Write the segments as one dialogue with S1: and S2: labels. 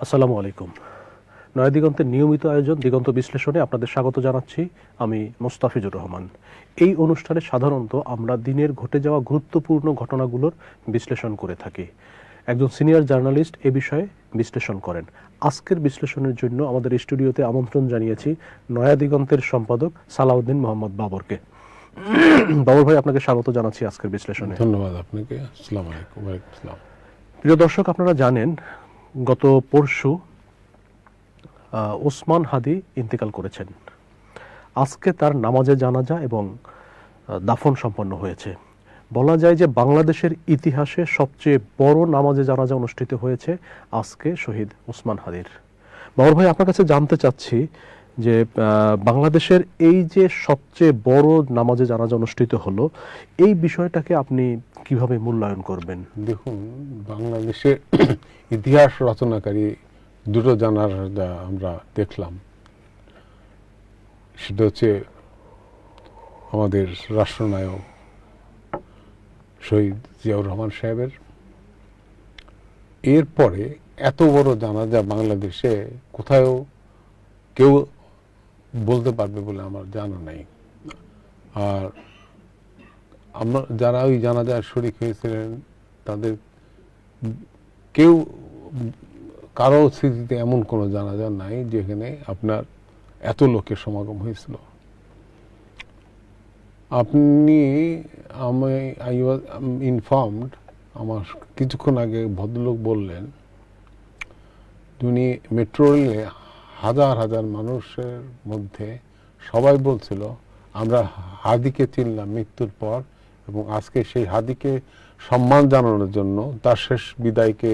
S1: আসসালামু আলাইকুম। নয়া দিগন্তের নিয়মিত আয়োজন দিগন্ত বিশ্লেষণে আপনাদের স্বাগত জানাচ্ছি। আমি মোস্তাফিজুর রহমান। এই অনুষ্ঠানে সাধারণত আমরা দিনের ঘটে যাওয়া গুরুত্বপূর্ণ ঘটনাগুলোর বিশ্লেষণ করে থাকি। একজন সিনিয়র জার্নালিস্ট এ বিষয়ে বিশ্লেষণ করেন। আজকের বিশ্লেষণের জন্য আমাদের স্টুডিওতে আমন্ত্রণ জানিয়েছি নয়া দিগন্তের সম্পাদক সালাউদ্দিন মোহাম্মদ বাবরকে। বাবর ভাই, আপনাকে স্বাগত জানাচ্ছি আজকের বিশ্লেষণে।
S2: ধন্যবাদ আপনাকে। আসসালামু আলাইকুম। ওয়ালাইকুম আসসালাম।
S1: প্রিয় দর্শক, আপনারা জানেন গত পরশু ওসমান হাদি ইন্তেকাল করেছেন। আজকে তার নামাজে জানাজা এবং দাফন সম্পন্ন হয়েছে। বলা যায় যে বাংলাদেশের ইতিহাসে সবচেয়ে বড় নামাজে জানাজা অনুষ্ঠিত হয়েছে আজকে শহীদ ওসমান হাদির। বাবর ভাই, আপনার কাছে জানতে চাচ্ছি যে বাংলাদেশের এই যে সবচেয়ে বড় নামাজে জানাজা অনুষ্ঠিত হলো, এই বিষয়টাকে আপনি কিভাবে মূল্যায়ন করবেন?
S2: দেখুন, বাংলাদেশের ইতিহাস রচনাকারী দুটো জানাজা আমরা দেখলাম। সেটা হচ্ছে আমাদের রাষ্ট্রনায়ক শহীদ জিয়াউর রহমান সাহেবের। এরপরে এত বড় জানাজা বাংলাদেশে কোথাও কেউ বলতে পারবে বলে আমার জানা নাই। আর আমরা যারা ওই জানাজার শরীক হয়েছিলেন তাদের কেউ কারো স্মৃতিতে এমন কোনো জানাজা নাই যেখানে আপনার এত লোকের সমাগম হয়েছিল। আপনি আই ওয়াজ ইনফর্মড, আমার কিছুক্ষণ আগে ভদ্রলোক বললেন উনি মেট্রো রেলে হাজার হাজার মানুষের মধ্যে সবাই বলছিল আমরা হাদিকে চিনলাম মৃত্যুর পর, এবং আজকে সেই হাদিকে সম্মান জানানোর জন্য তার শেষ বিদায়কে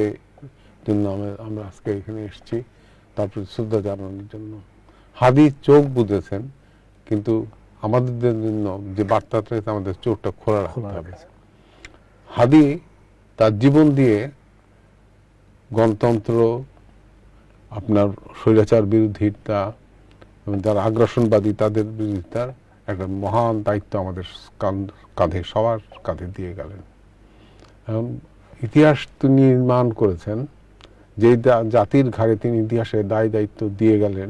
S2: জন্য আমরা আজকে এখানে এসেছি, তারপরে শ্রদ্ধা জানানোর জন্য। হাদি চোখ বুঝেছেন, কিন্তু আমাদের জন্য যে বার্তাটা আমাদের চোখটা খোলা রাখতে হবে। হাদি তার জীবন দিয়ে গণতন্ত্র, আপনার স্বৈরাচার বিরোধিতা এবং যারা আগ্রাসনবাদী তাদের বিরোধিতার একটা মহান দায়িত্ব আমাদের কাঁধে, সবার কাঁধে দিয়ে গেলেন। এখন ইতিহাস তিনি নির্মাণ করেছেন, যে জাতির ঘাড়ে তিনি ইতিহাসের দায় দায়িত্ব দিয়ে গেলেন,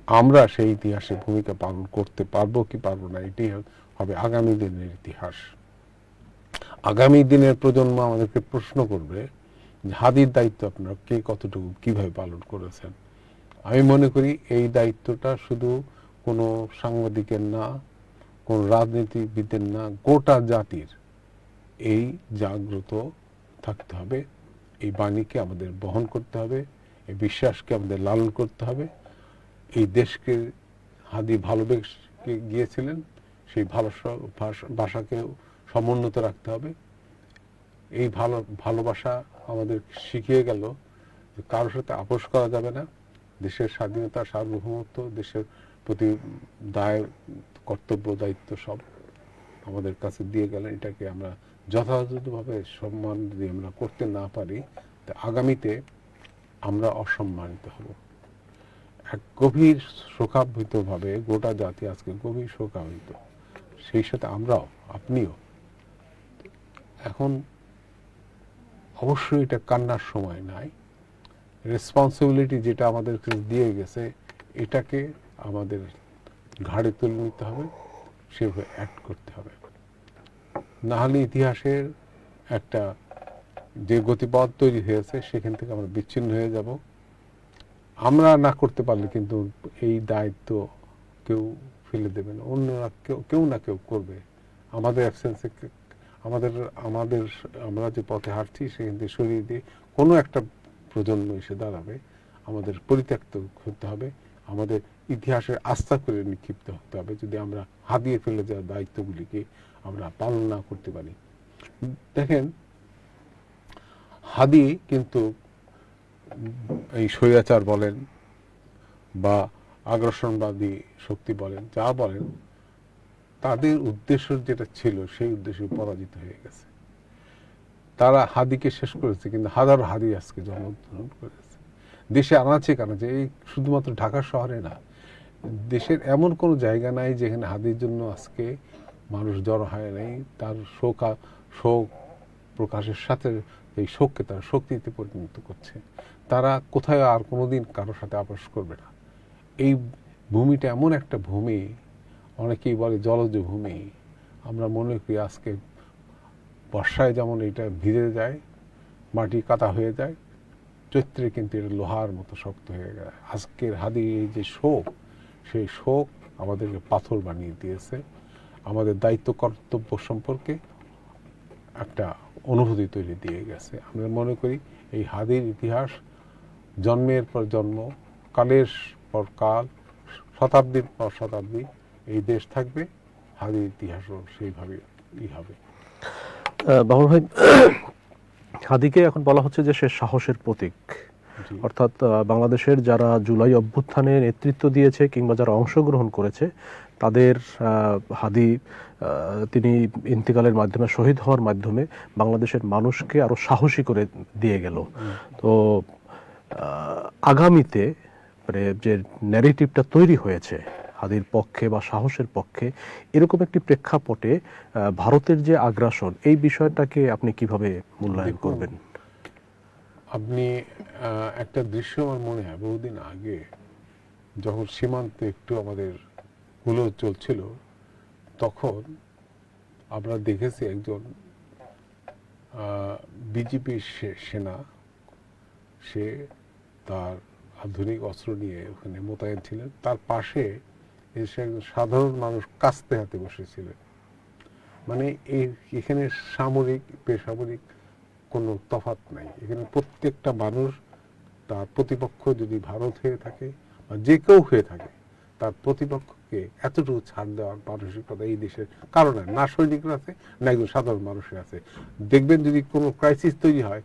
S2: আমরা সেই ইতিহাসে ভূমিকা পালন করতে পারবো কি পারবো না, এটাই হবে আগামী দিনের ইতিহাস। আগামী দিনের প্রজন্ম আমাদেরকে প্রশ্ন করবে যে হাদির দায়িত্ব আপনারা কে কতটুকু কিভাবে পালন করেছেন। আমি মনে করি এই দায়িত্বটা শুধু কোনো সাংবাদিকের না, কোন রাজনীতিবিদের না, গোটা জাতির এই জাগ্রত থাকতে হবে। এই বাণীকে আমাদের বহন করতে হবে, এই বিশ্বাসকে আমাদের লালন করতে হবে। এই দেশকে হাদি ভালোবেসে গিয়েছিলেন, সেই ভাষাকে সমুন্নত রাখতে হবে। এই ভালোবাসা আমাদের শিখিয়ে গেল যে কারোর সাথে আপোষ করা যাবে না। দেশের স্বাধীনতা, সার্বভৌমত্ব, দেশের প্রতি দায়, কর্তব্য, দায়িত্ব সব আমাদের কাছে দিয়ে গেলেন। এটাকে আমরা যথাযথভাবে সম্মান যদি আমরা করতে না পারি, তা আগামীতে আমরা অসম্মানিত হব। এক গভীর শোকাবহিতভাবে গোটা জাতি আজকে গভীর শোকাবহিত, সেই সাথে আমরাও, আপনিও। এখন অবশ্যই এটা কান্নার সময় নাই। রেসপন্সিবিলিটি যেটা আমাদের দিয়ে গেছে, এটাকে আমাদের ঘাড়ে তুলে নিতে হবে, সেভাবে অ্যাক্ট করতে হবে। নাহলে ইতিহাসের একটা যে গতিপথ তৈরি হয়েছে সেখান থেকে আমরা বিচ্ছিন্ন হয়ে যাব। আমরা না করতে পারলে কিন্তু এই দায়িত্ব কেউ ফেলে দেবে না, অন্যরা কেউ না কেউ করবে। আমাদের অ্যাবসেন্সে আমরা যে পথে হাঁটছি সেখান থেকে সরিয়ে দিয়ে কোনো একটা প্রজন্ম এসে দাঁড়াবে। আমাদের পরিত্যক্ত হতে হবে, আমাদের ইতিহাসের আস্থা করে নিক্ষিপ্ত হতে হবে যদি আমরা হারিয়ে ফেলে যাওয়া দায়িত্বগুলিকে আমরা পালন না করতে পারি। দেখেন, হাদি কিন্তু এই স্বৈরাচার বলেন বা আগ্রাসনবাদী শক্তি বলেন, যা বলেন, তাদের উদ্দেশ্য যেটা ছিল সেই উদ্দেশ্য পরাজিত হয়ে গেছে। তারা হাদিকে শেষ করেছে, কিন্তু হাজার হাদি আজকে জন্মগ্রহণ করেছে দেশে আনাচে কানাচে। এই শুধুমাত্র ঢাকা শহরে না, দেশের এমন কোনো জায়গা নাই যেখানে হাদির জন্য আজকে মানুষ জড়ো হয় নাই। তার শোক প্রকাশের সাথে এই শোককে তারা শক্তিতে পরিণত করছে। তারা কোথায় আর কোনোদিন কারোর সাথে আপোষ করবে না। এই ভূমিটা এমন একটা ভূমি, অনেকেই বলে জলজ ভূমি। আমরা মনে করি আজকে বর্ষায় যেমন এটা ভিজে যায়, মাটি কাদা হয়ে যায়, চৈত্রে কিন্তু এটা লোহার মতো শক্ত হয়ে যায়। আজকের হাদির এই যে শোক, সেই শোক আমাদেরকে পাথর বানিয়ে দিয়েছে। আমাদের দায়িত্ব কর্তব্য সম্পর্কে একটা অনুভূতি তৈরি দিয়ে গেছে। আমরা মনে করি এই হাদির ইতিহাস জন্মের পর জন্ম, কালের পর কাল, শতাব্দীর পর শতাব্দী এই দেশ থাকবে, হাদির ইতিহাসও সেইভাবে হবে।
S1: বাবুল ভাই, হাদিকে এখন বলা হচ্ছে যে সে সাহসের প্রতীক, অর্থাৎ বাংলাদেশের যারা জুলাই অভ্যুত্থানে নেতৃত্ব দিয়েছে কিংবা যারা অংশগ্রহণ করেছে তাদের হাদি তিনি ইন্তিকালের মাধ্যমে, শহীদ হওয়ার মাধ্যমে বাংলাদেশের মানুষকে আরো সাহসী করে দিয়ে গেল। তো আগামীতে মানে যে ন্যারেটিভটা তৈরি হয়েছে হাদির পক্ষে বা সাহসের পক্ষে, এরকম একটি প্রেক্ষাপটে ভারতের যে আগ্রাসন, এই বিষয়টাকে আপনি কিভাবে মূল্যায়ন করবেন?
S2: আপনি একটা দৃশ্য আমার মনে হয়, বহুদিন আগে যখন সীমান্তে একটু আমাদের হুলো চলছিল, তখন আমরা দেখেছি একজন বিজেপি সেনা, সে তার আধুনিক অস্ত্র নিয়ে ওখানে মোতায়েন ছিলেন। তার পাশে এসে একজন সাধারণ মানুষ কাস্তে হাতে বসেছিলেন। মানে এখানে সামরিক বেসামরিক কোনো তফাৎ নাই। এখানে প্রত্যেকটা মানুষ, তার প্রতিপক্ষ যদি ভারত হয়ে থাকে বা যে কেউ হয়ে থাকে, তার প্রতিপক্ষকে এতটুকু ছাড় দেওয়ার মানসিকতা এই দেশের কারণে না সৈনিকরা আছে, না একজন সাধারণ মানুষের আছে। দেখবেন যদি কোনো ক্রাইসিস তৈরি হয়,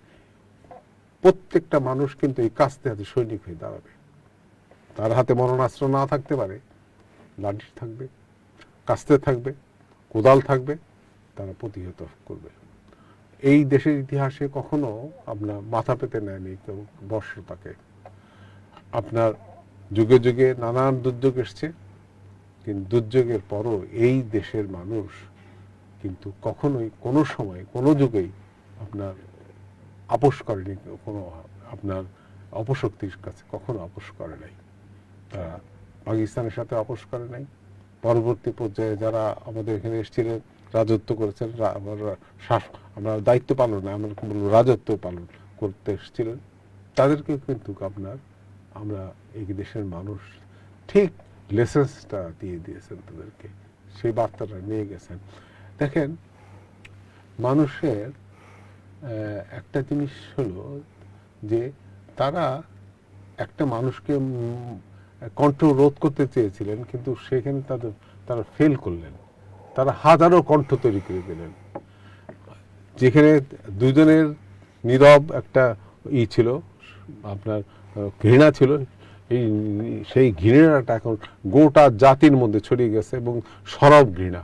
S2: প্রত্যেকটা মানুষ কিন্তু এই কাস্তে হাতে সৈনিক হয়ে দাঁড়াবে। তার হাতে মরণাস্ত্র না থাকতে পারে, লাঠি থাকবে, কাস্তে থাকবে, কোদাল থাকবে, তারা প্রতিহত করবে। এই দেশের ইতিহাসে কখনো আপনার মাথা পেতে নেয়নি কেউ বর্ষতাকে। আপনার যুগে যুগে নানান দুর্যোগ এসছে, কিন্তু দুর্যোগের পরও এই দেশের মানুষ কিন্তু কখনোই কোনো সময় কোনো যুগেই আপনার আপোষ করেনি, কোনো আপনার অপশক্তির কাছে কখনো আপোষ করে নাই। তারা পাকিস্তানের সাথে আপোষ করে নাই। পরবর্তী পর্যায়ে যারা আমাদের এখানে এসেছিলেন, রাজত্ব করেছেন, আমরা দায়িত্ব পালন না, আমরা বলবো রাজত্ব পালন করতে এসেছিলেন, তাদেরকেও কিন্তু আপনার আমরা এই দেশের মানুষ ঠিক লেসেন্সটা দিয়ে দিয়েছেন তাদেরকে, সেই বার্তাটা নিয়ে গেছেন। দেখেন, মানুষের একটা জিনিস হলো যে তারা একটা মানুষকে কণ্ঠ রোধ করতে চেয়েছিলেন, কিন্তু সেখানে তারা ফেল করলেন। তারা হাজারো কণ্ঠ তৈরি করে দিলেন। যেখানে দুজনের নীরব একটা ছিল, আপনার ঘৃণা ছিল, সেই ঘৃণাটা এখন গোটা জাতির মধ্যে ছড়িয়ে গেছে, এবং সরব ঘৃণা,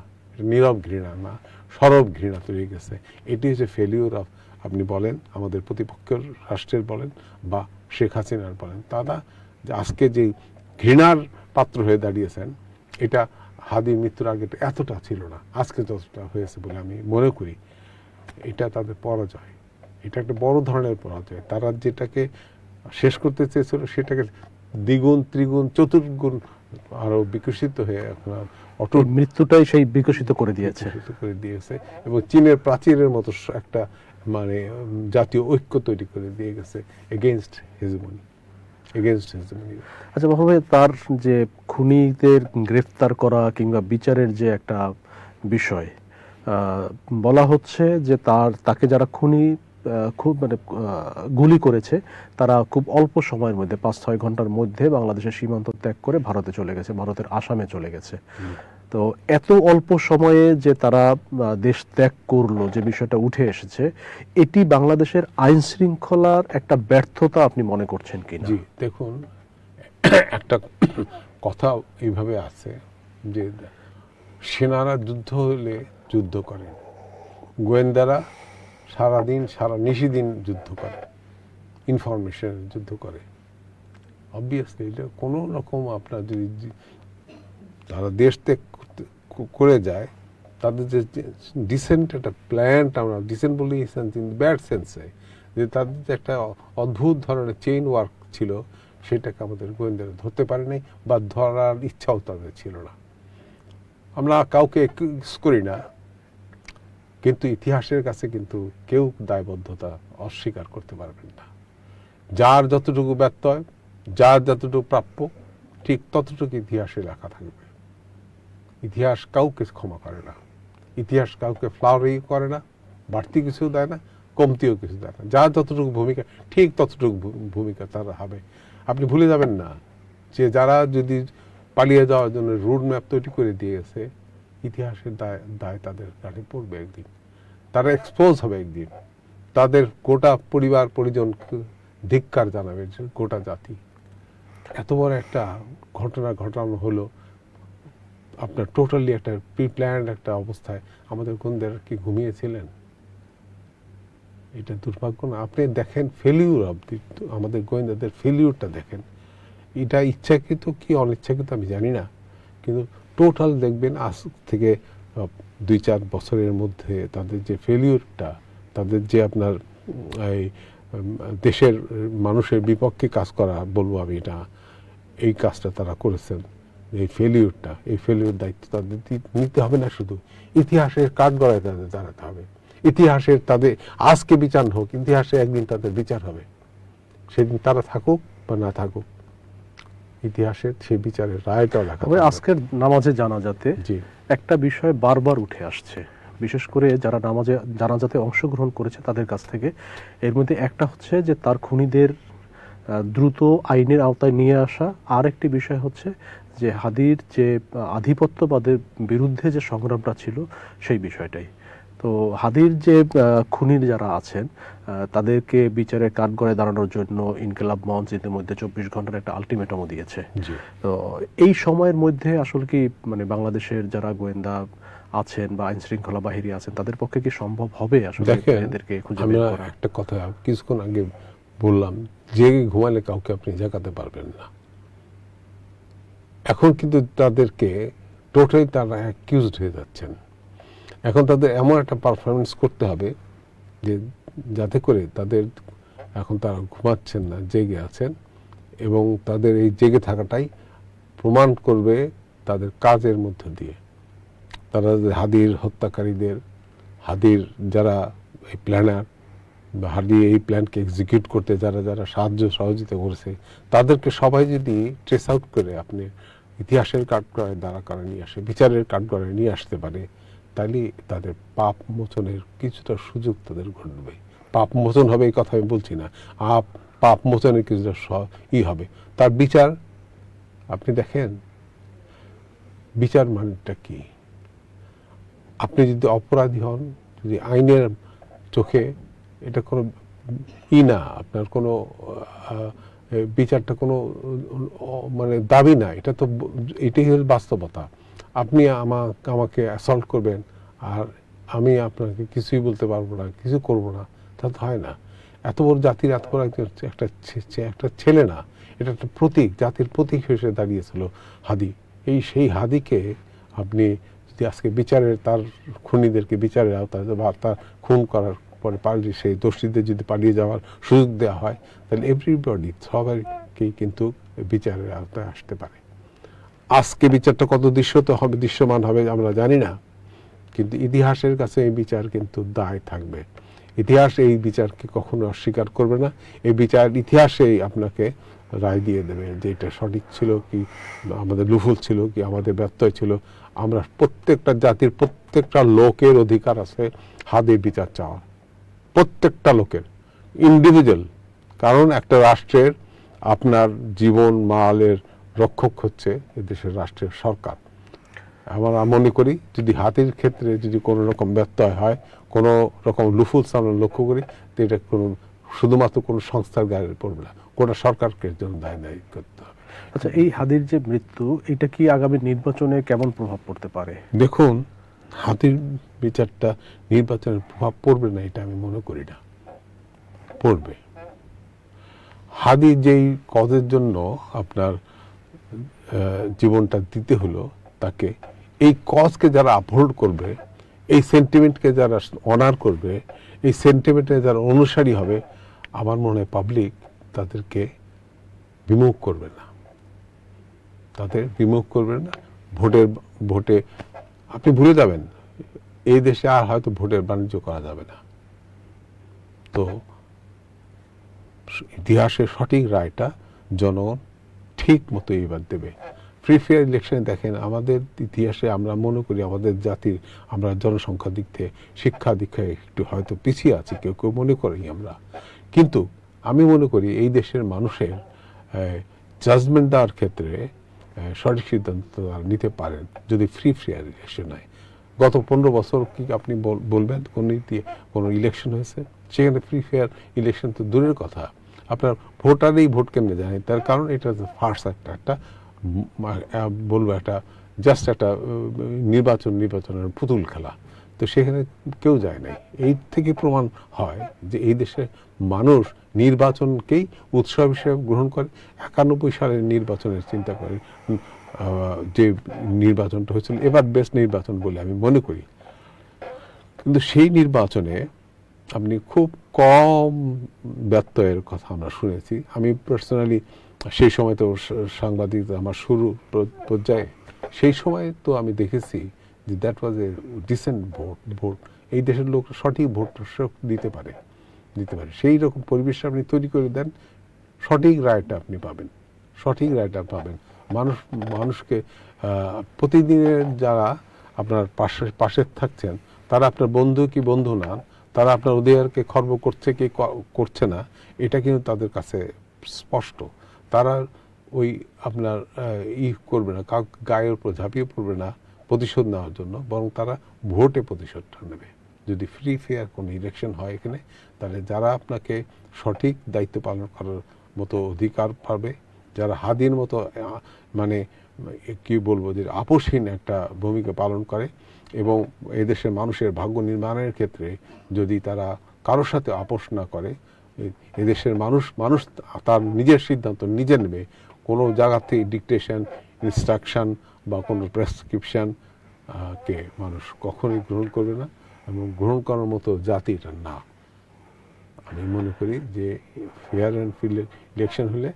S2: নীরব ঘৃণা না, সরব ঘৃণা তৈরি গেছে। এটি হচ্ছে ফেলিউর অফ, আপনি বলেন আমাদের প্রতিপক্ষের রাষ্ট্রের বলেন বা শেখ হাসিনার বলেন, তারা আজকে যে ঘৃণার পাত্র হয়ে দাঁড়িয়েছেন, এটা হাদি মৃত্যুর আগে এতটা ছিল না, আজকে যতটা হয়েছে বলে আমি মনে করি। এটা তাদের পরাজয়, এটা একটা বড় ধরনের পরাজয়। তারা যেটাকে শেষ করতে চেয়েছিল সেটাকে দ্বিগুণ ত্রিগুণ চতুর্গুণ আরো বিকশিত হয়ে আপনার অটুট
S1: মৃত্যুটাই সেই বিকশিত করে দিয়েছে
S2: এবং চীনের প্রাচীরের মতো একটা মানে জাতীয় ঐক্য তৈরি করে দিয়ে গেছে এগেইনস্ট হেজমনি।
S1: আচ্ছা বাবু ভাই, তার যে খুনিদের গ্রেফতার করা কিংবা বিচারের যে একটা বিষয়, বলা হচ্ছে যে তাকে যারা খুনি খুব মানে গুলি করেছে, তারা খুব অল্প সময়ের মধ্যে 5-6 ঘন্টার মধ্যে বাংলাদেশের সীমান্ত ত্যাগ করে ভারতে চলে গেছে, ভারতের আসামে চলে গেছে। তো এত অল্প সময়ে যে তারা দেশ ত্যাগ করলো, যে বিষয়টা উঠে এসেছে, এটি বাংলাদেশের আইন শৃঙ্খলার একটা ব্যর্থতা আপনি মনে করছেন কিনা?
S2: জি, দেখুন, একটা কথা এইভাবে আছে যে সেনারা যুদ্ধ হলে যুদ্ধ করে, গোয়েন্দারা সারাদিন সারা নিশিদিন যুদ্ধ করে, ইনফরমেশন যুদ্ধ করে। অবভিয়াসলি এটা কোনো রকম আপনার যদি তারা দেশ ত্যাগ করে যায়, তাদের যে ডিসেন্ট একটা প্ল্যান্ট, আমরা ডিসেন্ট বলি ব্যাড সেন্সে, যে তাদের যে একটা অদ্ভুত ধরনের চেইন ওয়ার্ক ছিল, সেটাকে আমাদের গোয়েন্দারা ধরতে পারে নাই, বা ধরার ইচ্ছাও তাদের ছিল না। আমরা কাউকে এক্সকিউজ করি না, কিন্তু ইতিহাসের কাছে কিন্তু কেউ দায়বদ্ধতা অস্বীকার করতে পারবেন না। যার যতটুকু ব্যত্যয়, যার যতটুকু প্রাপ্য, ঠিক ততটুকু ইতিহাসে লেখা থাকবে। ইতিহাস কাউকে ক্ষমা করে না, ইতিহাস কাউকে ফ্লাওয়ারি করে না, বাড়তি কিছু দেয় না, কমতিও কিছু দেয় না। যার যতটুকু ভূমিকা, ঠিক ততটুকু ভূমিকা তারা হবে। আপনি ভুলে যাবেন না যে যারা যদি পালিয়ে যাওয়ার জন্য রুট ম্যাপ তৈরি করে দিয়েছে, ইতিহাসের দায় তাদের কাছে পড়বে একদিন। তারা এক্সপোজ হবে একদিন, তাদের গোটা পরিবার পরিজন ধিক্কার জানাবে, গোটা জাতি। এত বড় একটা ঘটনা ঘটানো হলো আপনার টোটালি একটা প্রি প্ল্যান্ড একটা অবস্থায়। আমাদের গোয়েন্দারা কি ঘুমিয়েছিলেন? এটা দুর্ভাগ্য না? আপনি দেখেন ফেলিউর অব আমাদের গোয়েন্দাদের ফেলিউরটা দেখেন। এটা ইচ্ছাকৃত কি অনিচ্ছাকৃত আমি জানি না, কিন্তু টোটাল দেখবেন আজ থেকে 2-4 বছরের মধ্যে তাদের যে ফেলিউরটা, তাদের যে আপনার এই দেশের মানুষের বিপক্ষে কাজ করা বলবো আমি, এটা এই কাজটা তারা করেছেন। এই ফেলিউর দায়িত্ব তাদের নিতে হবে না, শুধু ইতিহাসের কাঠগড়ায় তাদের দাঁড়াতে হবে। ইতিহাসের তাদের আজকে বিচার হোক, ইতিহাসে একদিন তাদের বিচার হবে। সেদিন তারা থাকুক বা না থাকুক, ইতিহাসের সেই বিচারের রায়টাও লেখা
S1: তবে
S2: থাকবে।
S1: আজকের নামাজে জানাজাতে
S2: জি,
S1: একটা বিষয় বারবার উঠে আসছে, বিশেষ করে যারা নামাজে জানাজাতে অংশগ্রহণ করেছে তাদের কাছ থেকে। এর মধ্যে একটা হচ্ছে যে তার খুনিদের দ্রুত আইনের আওতায় নিয়ে আসা, আর একটি বিষয় হচ্ছে যে হাদির যে আধিপত্যবাদের বিরুদ্ধে যে সংগ্রামটা ছিল সেই বিষয়টাই। তো হাদির যে খুনির যারা আছেন তাদেরকে বিচারের কাঠগড়ায় দাঁড়ানোর জন্য ইনকিলাব মঞ্চ ইতিমধ্যে 24 ঘন্টার একটা আলটিমেটামও দিয়েছে।
S2: জি।
S1: তো এই সময়ের মধ্যে আসলে কি মানে বাংলাদেশের যারা গোয়েন্দা আছেন বা আইন শৃঙ্খলা বাহিনী আছেন তাদের পক্ষে কি সম্ভব হবে আসলে
S2: দেখেন,
S1: এদেরকে খুঁজে বের
S2: আমরা
S1: করা?
S2: একটা কথা কিছুক্ষণ আগে বললাম, জেগে ঘুমালে কাউকে আপনি জাগাতে পারবেন না। এখন কিন্তু তাদেরকে টোটালি তারা অ্যাকিউজড হয়ে যাচ্ছেন। এখন তাদের এমন একটা পারফরমেন্স করতে হবে যে যাতে করে তাদের, এখন তারা ঘুমাচ্ছেন না, জেগে আছেন, এবং তাদের এই জেগে থাকাটাই প্রমাণ করবে তাদের কাজের মধ্য দিয়ে। তারা হাদির হত্যাকারীদের, হাদির যারা এই প্ল্যানার বা হাদি এই প্ল্যানকে এক্সিকিউট করতে যারা যারা সাহায্য সহযোগিতা করেছে, তাদেরকে সবাই যদি ট্রেস আউট করে আপনি ইতিহাসের কাঠগড়ায় দাঁড়া করে নিয়ে আসে, বিচারের কাঠগড়ায় নিয়ে আসতে পারে, তাহলে তাদের পাপ মোচনের কিছুটা সুযোগ তাদের ঘটবে। পাপ মোচন হবে এই কথা আমি বলছি না, পাপ মোচনের কিছুটা হবে। তার বিচার আপনি দেখেন, বিচার মানেটা কি? আপনি যদি অপরাধী হন, যদি আইনের চোখে এটা কোনো না, আপনার কোনো বিচারটা কোনো মানে দাবি না, এটা তো এটাই হল বাস্তবতা। আপনি আমাকে অ্যাসল্ট করবেন আর আমি আপনাকে কিছুই বলতে পারবো না, কিছু করব না, তা তো হয় না। এত বড় জাতির এত বড় একটা ছেলে না, এটা একটা প্রতীক, জাতির প্রতীক হিসেবে দাঁড়িয়েছিল হাদি। সেই হাদিকে আপনি যদি আজকে বিচারের, তার খুনিদেরকে বিচারের আওতায় বা তার খুন করার পরে পালিয়ে সেই দোষীদের যদি পালিয়ে যাওয়ার সুযোগ দেওয়া হয়, তাহলে এভরিবডি, সবাইকেই কিন্তু বিচারের আওতায় আসতে পারে। আজকে বিচারটা কত দৃশ্যমান হবে আমরা জানি না, কিন্তু ইতিহাসের কাছে এই বিচার কিন্তু দায় থাকবে। ইতিহাস এই বিচারকে কখনো অস্বীকার করবে না। এই বিচার ইতিহাসেই আপনাকে রায় দিয়ে দেবে যে এটা সঠিক ছিল কি আমাদের লুফুল ছিল কি আমাদের ব্যত্যয় ছিল। আমরা প্রত্যেকটা জাতির প্রত্যেকটা লোকের অধিকার আছে হাদির বিচার চাওয়ার, প্রত্যেকটা লোকের, ইন্ডিভিজুয়াল। কারণ একটা রাষ্ট্রের আপনার জীবন মালের রক্ষক হচ্ছে এদেশের রাষ্ট্রের সরকার। আমরা মনে করি যদি হাতির ক্ষেত্রে যদি কোনো রকম ব্যত্যয় হয়, কোনো রকম লুফুলস আমরা লক্ষ্য করি, তো এটা কোনো শুধুমাত্র কোনো সংস্থার গায়ে পড়বে না, গোটা সরকারকে জন্য দায়ী করতে হবে।
S1: আচ্ছা, এই হাদির যে মৃত্যু, এটা কি আগামী নির্বাচনে কেমন প্রভাব পড়তে পারে?
S2: দেখুন, হাতির বিচারটা নির্বাচনের প্রভাব পড়বে না এটা আমি মনে করি না, পড়বে। হাদি যেই কজের জন্য আপনার জীবনটা দিতে হলো তাকে, এই কজকে যারা আপহোল্ড করবে, এই সেন্টিমেন্টকে যারা অনার করবে, এই সেন্টিমেন্টে যারা অনুসারী হবে, আমার মনে হয় পাবলিক তাদেরকে বিমুখ করবে না, তাদের বিমুখ করবেন না। ভোটে আপনি ভুলে যাবেন এই দেশে আর হয়তো ভোটের বাণিজ্য করা যাবে না। তো ইতিহাসের সঠিক রায়টা জনগণ ঠিক মতো এবার দেবে। ফ্রি ফেয়ার ইলেকশনে দেখেন আমাদের ইতিহাসে আমরা মনে করি আমাদের জাতির আমরা জনসংখ্যার দিক থেকে শিক্ষা দীক্ষায় একটু হয়তো পিছিয়ে আছি, কেউ কেউ মনে করি আমরা, কিন্তু আমি মনে করি এই দেশের মানুষের জাজমেন্ট দেওয়ার ক্ষেত্রে সঠিক সিদ্ধান্ত তারা নিতে পারেন যদি ফ্রি ফেয়ার ইলেকশন হয়। গত 15 বছর কি আপনি বলবেন কোনো ইলেকশন হয়েছে সেখানে ফ্রি ফেয়ার ইলেকশন? তো দূরের কথা, আপনার ভোটারই ভোট কেমনে জানে, তার কারণ এটা ফার্স্ট একটা বলবো একটা জাস্ট একটা নির্বাচনের পুতুল খেলা। তো সেখানে কেউ যায় নাই। এই থেকে প্রমাণ হয় যে এই দেশের মানুষ নির্বাচনকেই উৎসব হিসেবে গ্রহণ করে। 91 সালের নির্বাচনের চিন্তা করে যে নির্বাচনটা হয়েছিল এবার বেস্ট নির্বাচন বলে আমি মনে করি। কিন্তু সেই নির্বাচনে আপনি খুব কম ব্যত্যয়ের কথা আমরা শুনেছি। আমি পার্সোনালি সেই সময় তো সাংবাদিকতা আমার শুরু পর্যায়ে, সেই সময় তো আমি দেখেছি যে that was A dissent vote. এই দেশের লোক সঠিক ভোট দিতে পারে। সেই রকম পরিবেশ আপনি তৈরি করে দেন, সঠিক রায়টা আপনি পাবেন, সঠিক রায়টা পাবেন। মানুষকে প্রতিদিনের যারা আপনার পাশে থাকছেন তারা আপনার বন্ধু কি বন্ধু না, তারা আপনার অধিকারকে খর্ব করছে কি করছে না, এটা কিন্তু তাদের কাছে স্পষ্ট। তারা ওই আপনার করবে না, গায়ের উপর ঝাঁপিয়ে পড়বে না প্রতিশোধ নেওয়ার জন্য, বরং তারা ভোটে প্রতিশোধটা নেবে। যদি ফ্রি ফেয়ার কোনো ইলেকশন হয় এখানে, তাহলে যারা আপনাকে সঠিক দায়িত্ব পালন করার মতো অধিকার পাবে, যারা হাদির মতো মানে কি বলবো যে আপোষহীন একটা ভূমিকা পালন করে এবং এদেশের মানুষের ভাগ্য নির্মাণের ক্ষেত্রে যদি তারা কারোর সাথে আপোষ না করে, এদেশের মানুষ তার নিজের সিদ্ধান্ত নিজে নেবে। কোনো জায়গা থেকে ডিকটেশন, ইনস্ট্রাকশন বা কোনো প্রেসক্রিপশন কে মানুষ কখনোই গ্রহণ করবে না এবং গ্রহণ করার মতো জাতি এটা না। আমি মনে করি যে ফেয়ার অ্যান্ড ফ্রি ইলেকশন হলে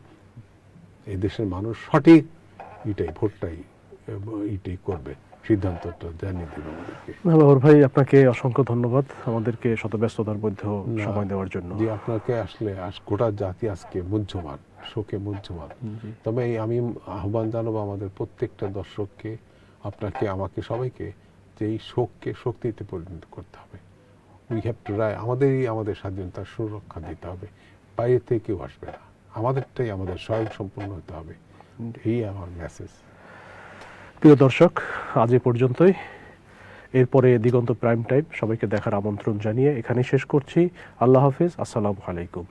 S2: এই দেশের মানুষ সঠিক ভোটটাই করবে, সিদ্ধান্তটা জানিয়ে দেবে আমাদেরকে।
S1: বাবর ভাই, আপনাকে অসংখ্য ধন্যবাদ আমাদেরকে শত ব্যস্ততার মধ্যেও সময় দেওয়ার জন্য।
S2: জি, আপনাকে আসলে গোটা জাতি আজকে মুহ্যমান, শোকে মুহ্যমান। তবে আমি আহ্বান জানাবো আমাদের প্রত্যেকটা দর্শককে, আপনাকে, আমাকে, সবাইকে যে এই শোককে শক্তিতে পরিণত করতে হবে। উই হ্যাভ টু আমাদের স্বাধীনতার সুরক্ষা দিতে হবে। বাইরে থেকে কেউ আসবে না, আমাদেরটাই আমাদের স্বয়ং সম্পূর্ণ হতে হবে। এই আমার মেসেজ।
S1: প্রিয় দর্শক, আজ এ পর্যন্তই। এরপরে দিগন্ত প্রাইম টাইম সবাইকে দেখার আমন্ত্রণ জানিয়ে এখানেই শেষ করছি। আল্লাহ হাফিজ, আসসালামু আলাইকুম।